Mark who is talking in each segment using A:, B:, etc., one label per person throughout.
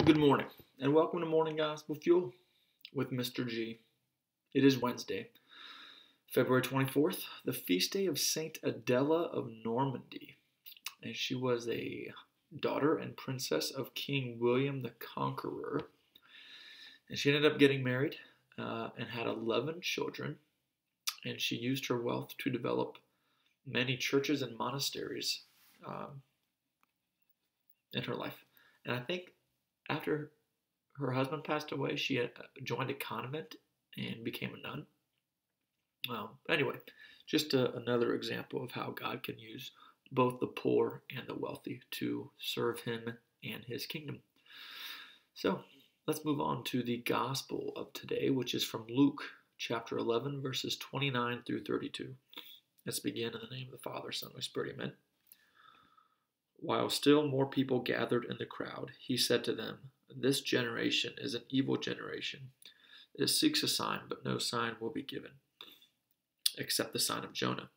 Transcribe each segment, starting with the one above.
A: Good morning, and welcome to Morning Gospel Fuel with Mr. G. It is Wednesday, February 24th, the feast day of Saint Adela of Normandy. And she was a daughter and princess of King William the Conqueror. And she ended up getting married and had 11 children. And she used her wealth to develop many churches and monasteries um, in her life. And I think after her husband passed away, she had joined a convent and became a nun. Well, anyway, just another example of how God can use both the poor and the wealthy to serve Him and His kingdom. So let's move on to the Gospel of today, which is from Luke chapter 11, verses 29 through 32. Let's begin in the name of the Father, Son, and Spirit. Amen. While still more people gathered in the crowd, he said to them, "This generation is an evil generation. It seeks a sign, but no sign will be given, except the sign of Jonah.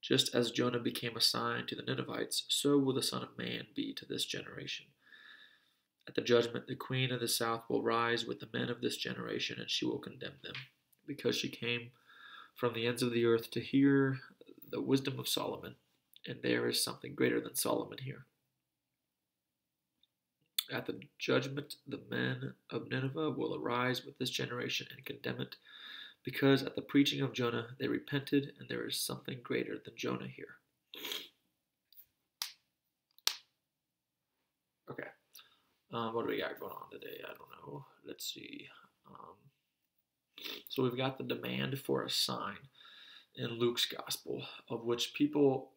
A: Just as Jonah became a sign to the Ninevites, so will the Son of Man be to this generation. At the judgment, the queen of the south will rise with the men of this generation, and she will condemn them, because she came from the ends of the earth to hear the wisdom of Solomon. And there is something greater than Solomon here. At the judgment, the men of Nineveh will arise with this generation and condemn it, because at the preaching of Jonah they repented, and there is something greater than Jonah here." Okay, what do we got going on today? I don't know. Let's see. So we've got the demand for a sign in Luke's gospel, of which people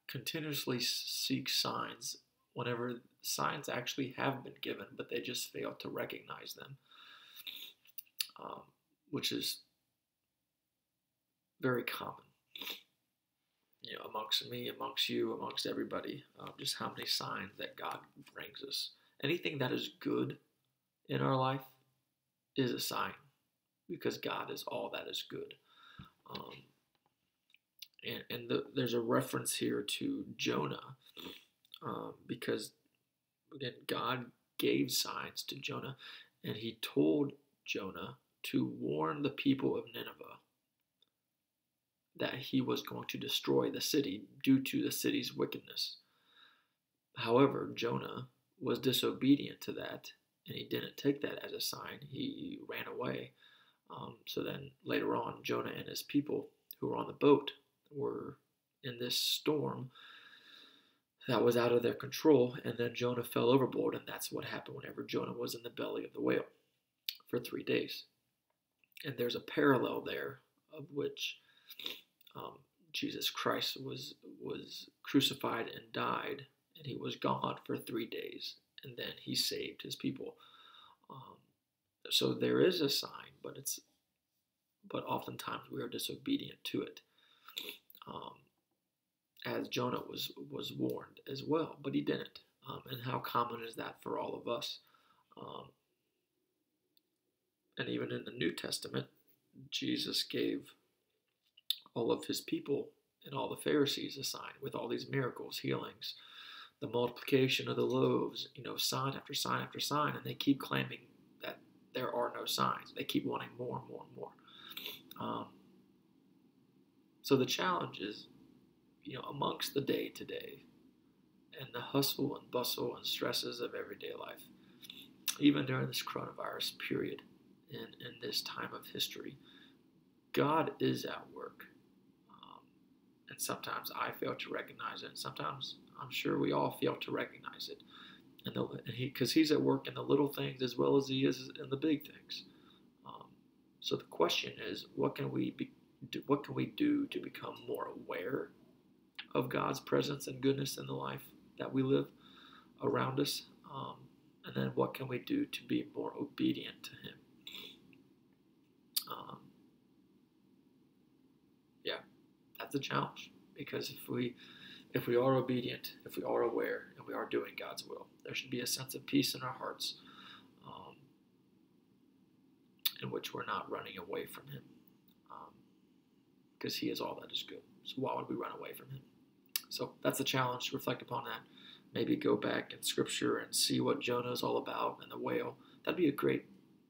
A: continuously seek signs whenever signs actually have been given, but they just fail to recognize them, which is very common, amongst me, amongst you, amongst everybody, just how many signs that God brings us. Anything that is good in our life is a sign, because God is all that is good. There's a reference here to Jonah, because, again, God gave signs to Jonah, and he told Jonah to warn the people of Nineveh that he was going to destroy the city due to the city's wickedness. However, Jonah was disobedient to that, and he didn't take that as a sign. He ran away. So then later on, Jonah and his people who were on the boat were in this storm that was out of their control, and then Jonah fell overboard, and that's what happened whenever Jonah was in the belly of the whale for 3 days. And there's a parallel there, of which Jesus Christ was crucified and died, and he was gone for 3 days, and then he saved his people. So there is a sign, but oftentimes we are disobedient to it. As Jonah was warned as well, but he didn't. And how common is that for all of us? And even in the New Testament, Jesus gave all of his people and all the Pharisees a sign with all these miracles, healings, the multiplication of the loaves, sign after sign after sign, and they keep claiming that there are no signs. They keep wanting more and more and more. So the challenge is, amongst the day-to-day and the hustle and bustle and stresses of everyday life, even during this coronavirus period in this time of history, God is at work. And sometimes I fail to recognize it, and sometimes I'm sure we all fail to recognize it. Because he's at work in the little things as well as he is in the big things. So the question is, what can we do to become more aware of God's presence and goodness in the life that we live around us? And then what can we do to be more obedient to Him? That's a challenge, because if we are obedient, if we are aware, and we are doing God's will, there should be a sense of peace in our hearts, in which we're not running away from Him, because He is all that is good. So why would we run away from Him? So that's the challenge. Reflect upon that. maybe go back in Scripture and see what Jonah is all about and the whale. That'd be a great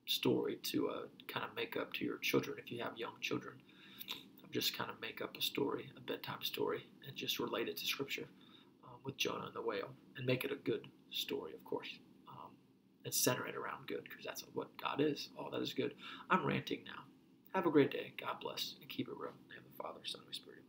A: story to kind of make up to your children if you have young children. Just kind of make up a story, a bedtime story, and just relate it to Scripture with Jonah and the whale, and make it a good story, of course. And center it around good, because that's what God is. All that is good. I'm ranting now. Have a great day. God bless, and keep it real. In the name of the Father, Son, and Holy Spirit.